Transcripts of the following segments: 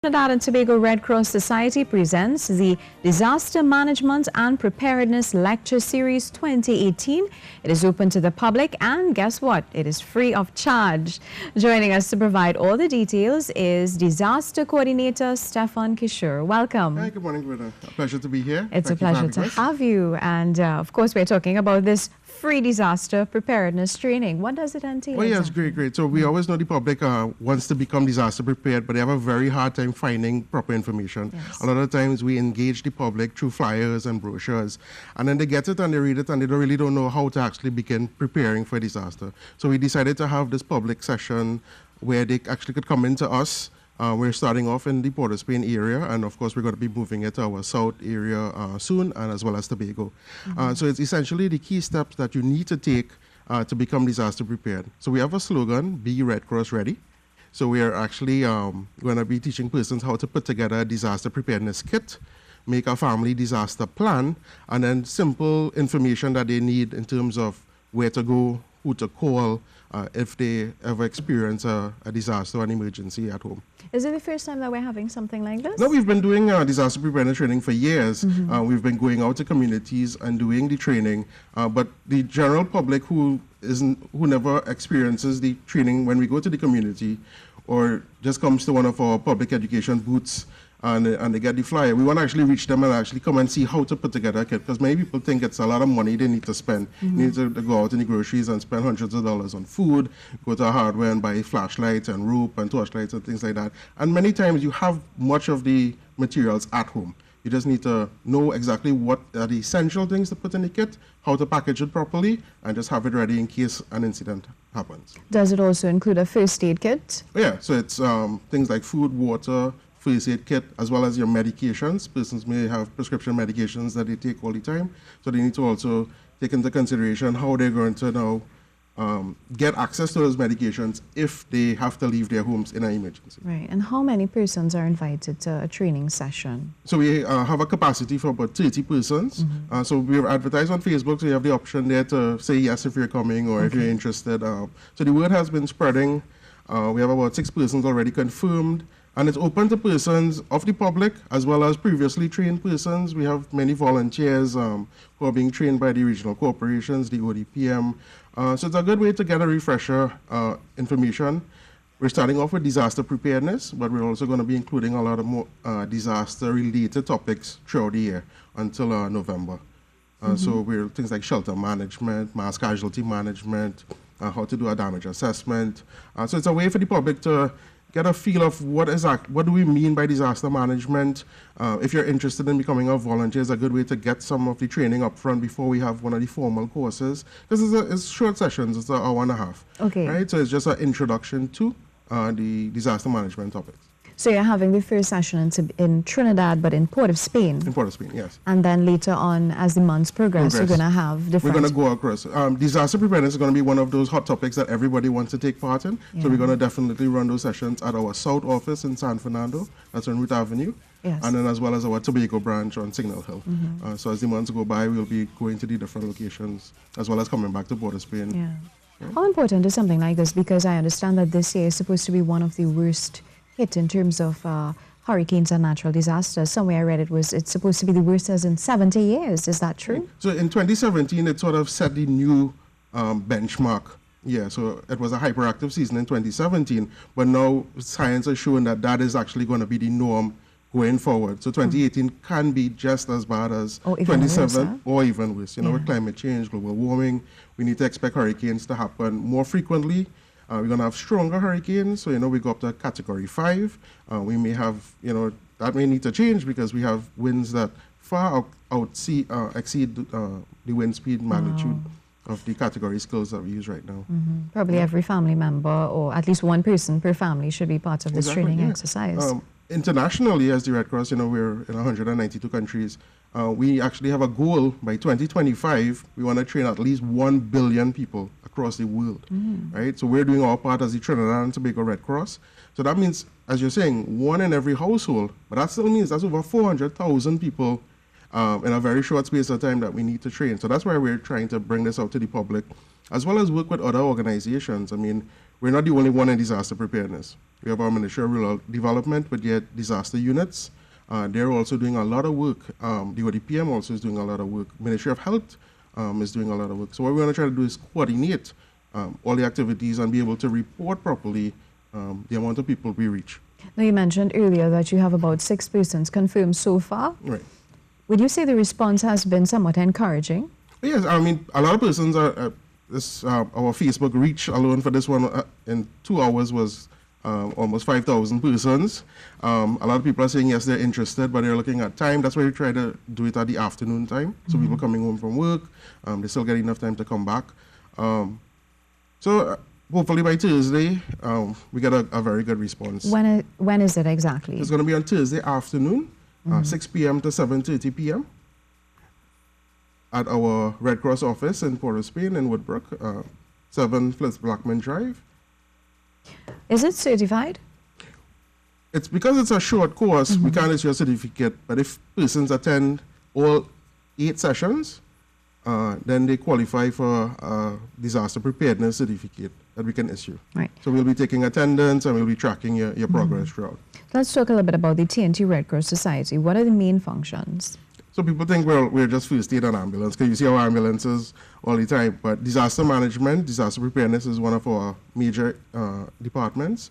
Trinidad and Tobago Red Cross Society presents the Disaster Management and Preparedness Lecture Series 2018. It is open to the public and guess what? It is free of charge. Joining us to provide all the details is Disaster Coordinator Stefan Kishore. Welcome. Hi, good morning, Greta. A pleasure to be here. It's a pleasure to have you. And of course, we're talking about this free disaster preparedness training. What does it entail? Well, yes, great. So we always know the public wants to become disaster prepared, but they have a very hard time finding proper information. Yes. A lot of times we engage the public through flyers and brochures, and then they get it and they read it and they really don't know how to actually begin preparing for a disaster. So we decided to have this public session where they actually could come into us. We're starting off in the Port of Spain area, and of course we're going to be moving it to our south area soon, and as well as Tobago. So it's essentially the key steps that you need to take to become disaster prepared. So we have a slogan, Be Red Cross Ready. So we are actually going to be teaching persons how to put together a disaster preparedness kit, make a family disaster plan, and then simple information that they need in terms of where to go, who to call, if they ever experience a disaster or an emergency at home. Is it the first time that we're having something like this? No, we've been doing disaster preparedness training for years. We've been going out to communities and doing the training, but the general public who never experiences the training when we go to the community or just comes to one of our public education booths and they get the flyer, we want to actually reach them and actually come and see how to put together a kit, because many people think it's a lot of money they need to spend. You need to go out in the groceries and spend hundreds of dollars on food, go to a hardware and buy flashlights and rope and torchlights and things like that. And many times you have much of the materials at home. You just need to know exactly what are the essential things to put in the kit, how to package it properly, and just have it ready in case an incident happens. Does it also include a first aid kit? Yeah, so it's things like food, water, first aid kit, as well as your medications. Persons may have prescription medications that they take all the time, so they need to also take into consideration how they're going to now get access to those medications if they have to leave their homes in an emergency. Right, and how many persons are invited to a training session? So we have a capacity for about 30 persons. So we're advertised on Facebook, so you have the option there to say yes if you're coming or if you're interested. So the word has been spreading. We have about 6 persons already confirmed. And it's open to persons of the public as well as previously trained persons. We have many volunteers who are being trained by the regional corporations, the ODPM. So it's a good way to get a refresher information. We're starting off with disaster preparedness, but we're also going to be including a lot of more disaster-related topics throughout the year until November. So we're things like shelter management, mass casualty management, how to do a damage assessment. So it's a way for the public to get a feel of what do we mean by disaster management. If you're interested in becoming a volunteer, it's a good way to get some of the training up front before we have one of the formal courses. This is it's short sessions, it's an hour and a half. Okay. Right, so it's just an introduction to the disaster management topics. So you're having the first session in Trinidad, but in Port of Spain. In Port of Spain, yes. And then later on, as the months progress, you're going to have different... We're going to go across. Disaster preparedness is going to be one of those hot topics that everybody wants to take part in. So we're going to definitely run those sessions at our South office in San Fernando. That's on Root Avenue. Yes. And then as well as our Tobago branch on Signal Hill. So as the months go by, we'll be going to the different locations, as well as coming back to Port of Spain. Yeah. How important is something like this? Because I understand that this year is supposed to be one of the worst hit in terms of hurricanes and natural disasters. Somewhere I read it's supposed to be the worst as in 70 years. Is that true? So in 2017, it sort of set the new benchmark. Yeah, so it was a hyperactive season in 2017, but now science has shown that that is actually going to be the norm going forward. So 2018 can be just as bad as 27 or even worse. You know, with climate change, global warming, we need to expect hurricanes to happen more frequently. We're going to have stronger hurricanes, so, we go up to Category 5. We may have, that may need to change because we have winds that far exceed the wind speed magnitude of the category skills that we use right now. Probably every family member, or at least one person per family, should be part of this training exercise. Internationally, as the Red Cross, we're in 192 countries. We actually have a goal by 2025. We want to train at least 1 billion people across the world, right? So we're doing our part as the Trinidad and Tobago Red Cross. So that means, as you're saying, 1 in every household, but that still means that's over 400,000 people in a very short space of time that we need to train. So that's why we're trying to bring this out to the public, as well as work with other organizations. I mean, we're not the only one in disaster preparedness. We have our Ministry of Rural Development, but yet disaster units. They're also doing a lot of work. The ODPM also is doing a lot of work. Ministry of Health is doing a lot of work. So what we're going to try to do is coordinate all the activities and be able to report properly the amount of people we reach. Now, you mentioned earlier that you have about 6 persons confirmed so far. Right. Would you say the response has been somewhat encouraging? Yes, I mean, a lot of persons are, our Facebook reach alone for this one in 2 hours was almost 5,000 persons. A lot of people are saying, yes, they're interested, but they're looking at time. That's why we try to do it at the afternoon time. So people coming home from work, they still get enough time to come back. So hopefully by Thursday, we get a very good response. When is it exactly? It's going to be on Thursday afternoon, 6 p.m. to 7:30 p.m. at our Red Cross office in Port of Spain in Woodbrook, 7 Fitz Blackman Drive. Is it certified? It's because it's a short course, we can't issue a certificate, but if persons attend all 8 sessions, then they qualify for a disaster preparedness certificate that we can issue. Right. So we'll be taking attendance and we'll be tracking your progress throughout. Let's talk a little bit about the TNT Red Cross Society. What are the main functions? So people think, well, we're just first aid and ambulance, because you see our ambulances all the time. But disaster management, disaster preparedness is one of our major departments.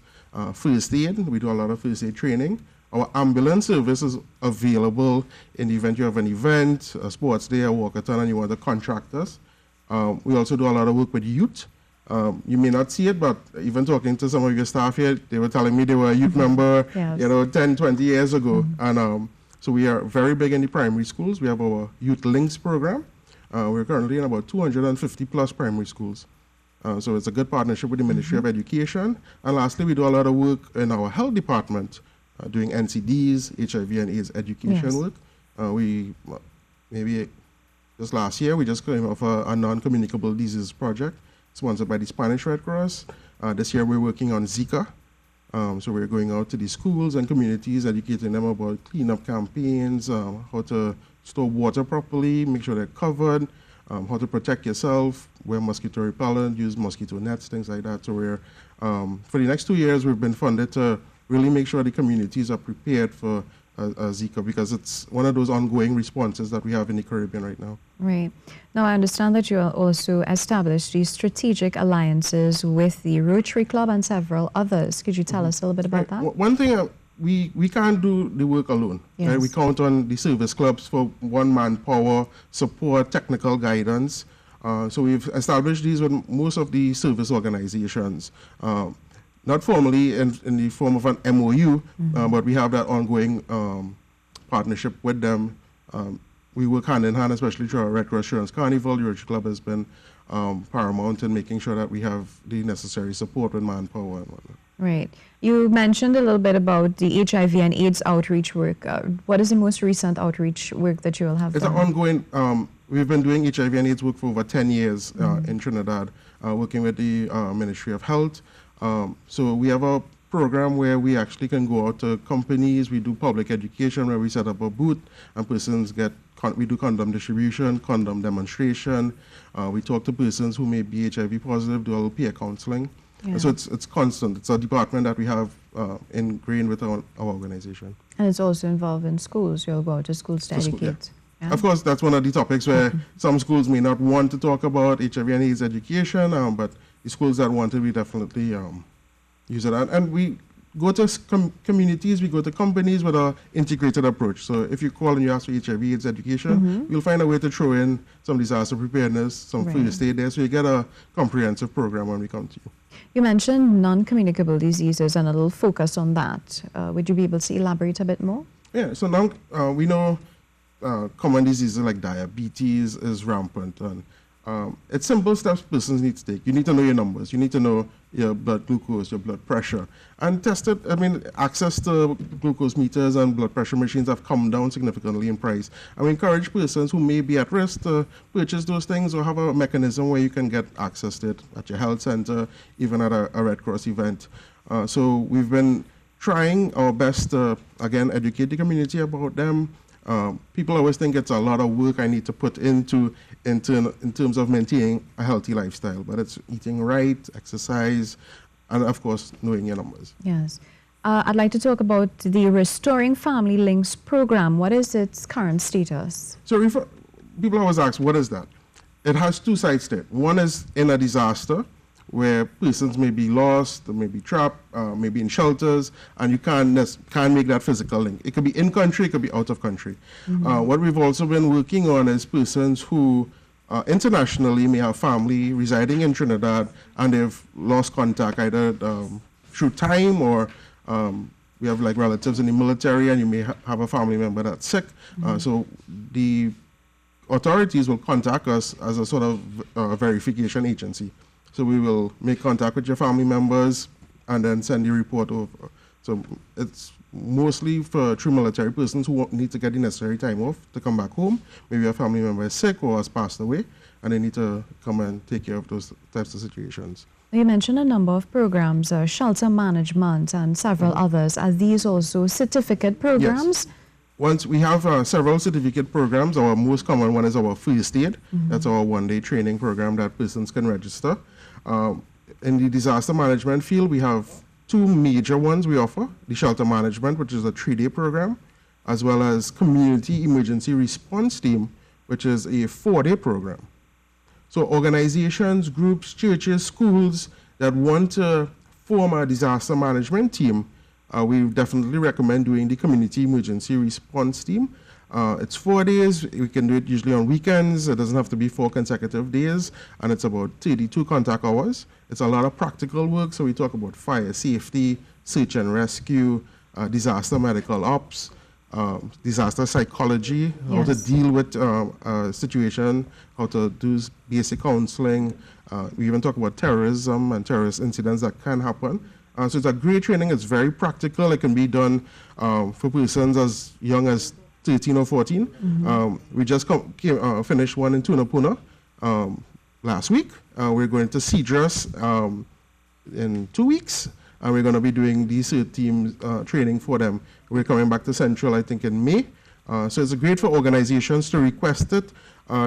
First aid, we do a lot of first aid training. Our ambulance service is available in the event you have an event, a sports day, a walkathon, and you want to contract us. We also do a lot of work with youth. You may not see it, but even talking to some of your staff here, they were telling me they were a youth member, Yes. 10, 20 years ago. And so we are very big in the primary schools. We have our Youth Links program. We're currently in about 250 plus primary schools. So it's a good partnership with the Ministry of Education. And lastly, we do a lot of work in our health department, doing NCDs, HIV and AIDS education work. Maybe just last year, we just came off a non-communicable disease project sponsored by the Spanish Red Cross. This year, we're working on Zika. So we're going out to the schools and communities, educating them about cleanup campaigns, how to store water properly, make sure they're covered, how to protect yourself, wear mosquito repellent, use mosquito nets, things like that. So we're, for the next 2 years, we've been funded to really make sure the communities are prepared for Zika, because it's one of those ongoing responses that we have in the Caribbean right now. Right. Now, I understand that you also established these strategic alliances with the Rotary Club and several others. Could you tell us a little bit about that? One thing, we can't do the work alone. Yes. Right? We count on the service clubs for one-man power, support, technical guidance. So we've established these with most of the service organizations. Not formally in the form of an MOU, but we have that ongoing partnership with them. We work hand in hand, especially through our Red Cross Assurance Carnival. The Rotary Club has been paramount in making sure that we have the necessary support with manpower and whatnot. Right. You mentioned a little bit about the HIV and AIDS outreach work. What is the most recent outreach work that you will have done? It's an ongoing, we've been doing HIV and AIDS work for over 10 years in Trinidad, working with the Ministry of Health. So we have a program where we actually can go out to companies. We do public education where we set up a booth and persons we do condom distribution, condom demonstration. We talk to persons who may be HIV positive, do a little peer counseling. Yeah. So it's constant. It's a department that we have ingrained with our organization. And it's also involved in schools. You'll go out to schools to educate. Yeah. Of course, that's one of the topics where some schools may not want to talk about HIV and AIDS education, but the schools that want it, we definitely use it. And we go to communities, we go to companies with an integrated approach. So if you call and you ask for HIV AIDS education, we'll find a way to throw in some disaster preparedness, some first aid there, so you get a comprehensive program when we come to you. You mentioned non-communicable diseases and a little focus on that. Would you be able to elaborate a bit more? Yeah, so now we know common diseases like diabetes is rampant, and it's simple steps persons need to take. You need to know your numbers. You need to know your blood glucose, your blood pressure, and test it. I mean, access to glucose meters and blood pressure machines have come down significantly in price. And we encourage persons who may be at risk to purchase those things or have a mechanism where you can get access to it at your health center, even at a Red Cross event. So we've been trying our best to, again, educate the community about them. People always think it's a lot of work I need to put in terms of maintaining a healthy lifestyle, but it's eating right, exercise, and of course, knowing your numbers. Yes. I'd like to talk about the Restoring Family Links program. What is its current status? So people always ask, what is that? It has two sides to it. One is in a disaster, where persons may be lost, may be trapped, maybe in shelters, and you can't make that physical link. It could be in country, it could be out of country. What we've also been working on is persons who internationally may have family residing in Trinidad, and they've lost contact either through time, or we have like relatives in the military, and you may have a family member that's sick. So the authorities will contact us as a sort of verification agency. So we will make contact with your family members and then send the report over. So it's mostly for true military persons who need to get the necessary time off to come back home. Maybe a family member is sick or has passed away, and they need to come and take care of those types of situations. You mentioned a number of programs, shelter management and several others. Are these also certificate programs? Yes. Once we have several certificate programs. Our most common one is our first aid. That's our one-day training program that persons can register. In the disaster management field, we have two major ones we offer: the shelter management, which is a 3-day program, as well as community emergency response team, which is a 4-day program. So organizations, groups, churches, schools that want to form a disaster management team, we definitely recommend doing the community emergency response team. It's 4 days. We can do it usually on weekends. It doesn't have to be 4 consecutive days, and it's about 32 contact hours. It's a lot of practical work, so we talk about fire safety, search and rescue, disaster medical ops, disaster psychology, how to deal with a situation, how to do basic counseling. We even talk about terrorism and terrorist incidents that can happen. So it's a great training. It's very practical. It can be done for persons as young as 13 or 14. We just finished one in Tunapuna last week. We're going to Cedras in 2 weeks, and we're going to be doing these teams training for them. We're coming back to Central, I think, in May. So it's great for organizations to request it.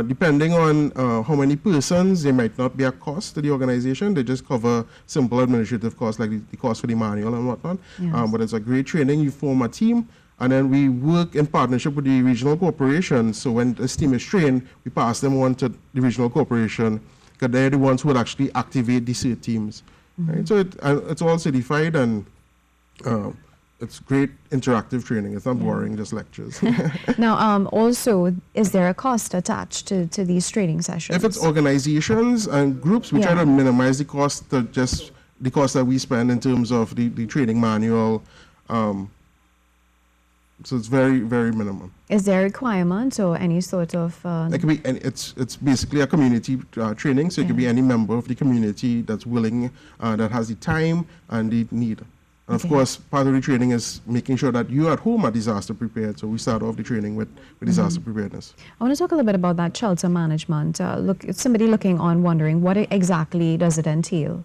Depending on how many persons, there might not be a cost to the organization. They just cover simple administrative costs, like the cost for the manual and whatnot. Yes. But it's a great training. You form a team, and then we work in partnership with the regional corporations. So when this team is trained, we pass them on to the regional corporation, because they're the ones who will actually activate the CERT teams. Right? So it's all certified, and it's great interactive training. It's not boring, just lectures. Now, also, is there a cost attached to these training sessions? If it's organizations and groups, we try to minimize the cost, the cost that we spend in terms of the training manual. So it's very, very minimum. Is there a requirement or any sort of... It could be, it's basically a community training, so it could be any member of the community that's willing, that has the time and the need. And of course, part of the training is making sure that you at home are disaster prepared. So we start off the training with disaster preparedness. I want to talk a little bit about that shelter management. Somebody looking on wondering, what exactly does it entail?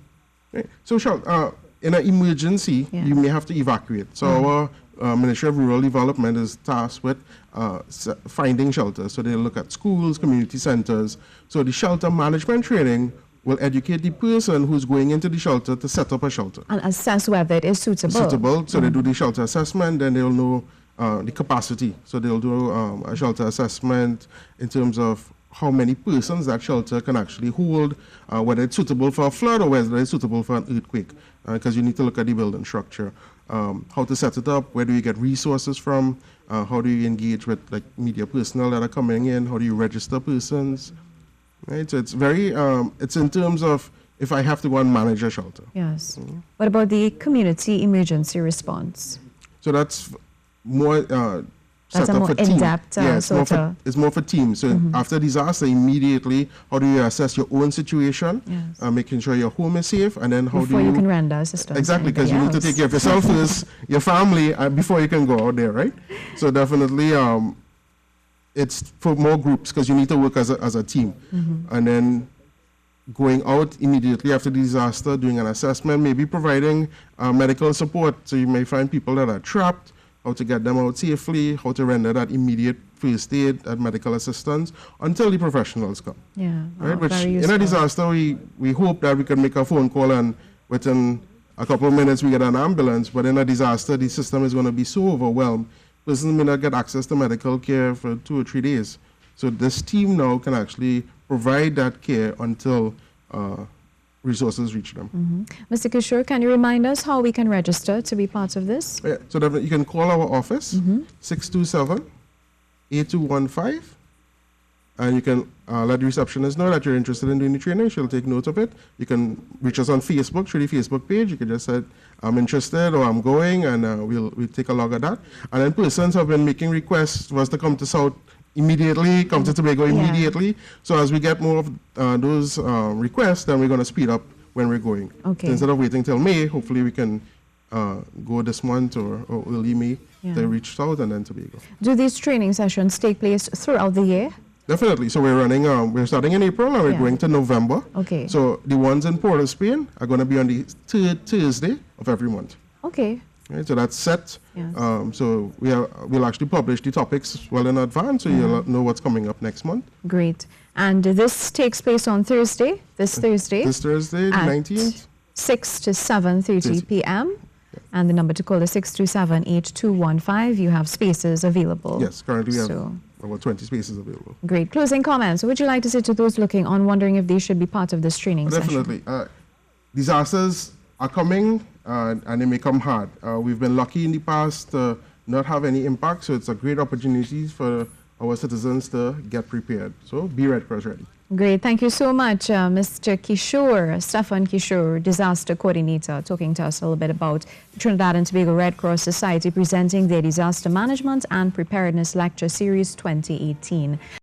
Right. So in an emergency, you may have to evacuate. So our Ministry of Rural Development is tasked with finding shelters. So they look at schools, community centers. So the shelter management training will educate the person who's going into the shelter to set up a shelter. And assess whether it is suitable. So they do the shelter assessment, then they'll know the capacity. So they'll do a shelter assessment in terms of how many persons that shelter can actually hold, whether it's suitable for a flood or whether it's suitable for an earthquake, because you need to look at the building structure. How to set it up, where do you get resources from, how do you engage with like media personnel that are coming in, how do you register persons. Right, so it's very, it's in terms of if I have to go and manage a shelter. Yes. What about the community emergency response? So that's more that's set a up more for team. in-depth It's more for teams. So after disaster, immediately, how do you assess your own situation, making sure your home is safe, and then how before do you... you can render assistance. Exactly, because you need to take care of yourself first, your family, before you can go out there, right? So definitely... it's for more groups, because you need to work as a team. And then going out immediately after the disaster, doing an assessment, maybe providing medical support. So you may find people that are trapped, how to get them out safely, how to render that immediate first aid and medical assistance until the professionals come. Yeah, right? Which in a disaster, we hope that we can make a phone call, and within a couple of minutes we get an ambulance, but in a disaster, the system is going to be so overwhelmed, persons may not get access to medical care for 2 or 3 days. So this team now can actually provide that care until resources reach them. Mr. Kishore, can you remind us how we can register to be part of this? Yeah, so definitely you can call our office, 627-8215, and you can let the receptionist know that you're interested in doing the training. She'll take note of it. You can reach us on Facebook, through the Facebook page. You can just say, I'm interested or I'm going, and we'll take a log of that. And then persons have been making requests for us to come to South immediately, come to Tobago immediately. So as we get more of those requests, then we're going to speed up when we're going. Okay. So instead of waiting till May, hopefully we can go this month or early May to reach South and then Tobago. Do these training sessions take place throughout the year? Definitely. So we're running, we're starting in April and we're going to November. Okay. So the ones in Port of Spain are going to be on the 3rd Thursday of every month. Okay. Right, so that's set. Yes. So we'll actually publish the topics well in advance, so you'll know what's coming up next month. Great. And this takes place on Thursday, this Thursday, the 19th. 6 to 7:30 p.m. And the number to call is 627-8215. You have spaces available. Yes, currently we have about 20 spaces available. Great. Closing comments. What would you like to say to those looking on, wondering if they should be part of this training session? Definitely. Disasters are coming and they may come hard. We've been lucky in the past to not have any impact, so it's a great opportunity for our citizens to get prepared. So be Red Cross ready. Great. Thank you so much, Mr. Kishore, Stefan Kishore, Disaster Coordinator, talking to us a little bit about Trinidad and Tobago Red Cross Society presenting their Disaster Management and Preparedness Lecture Series 2018.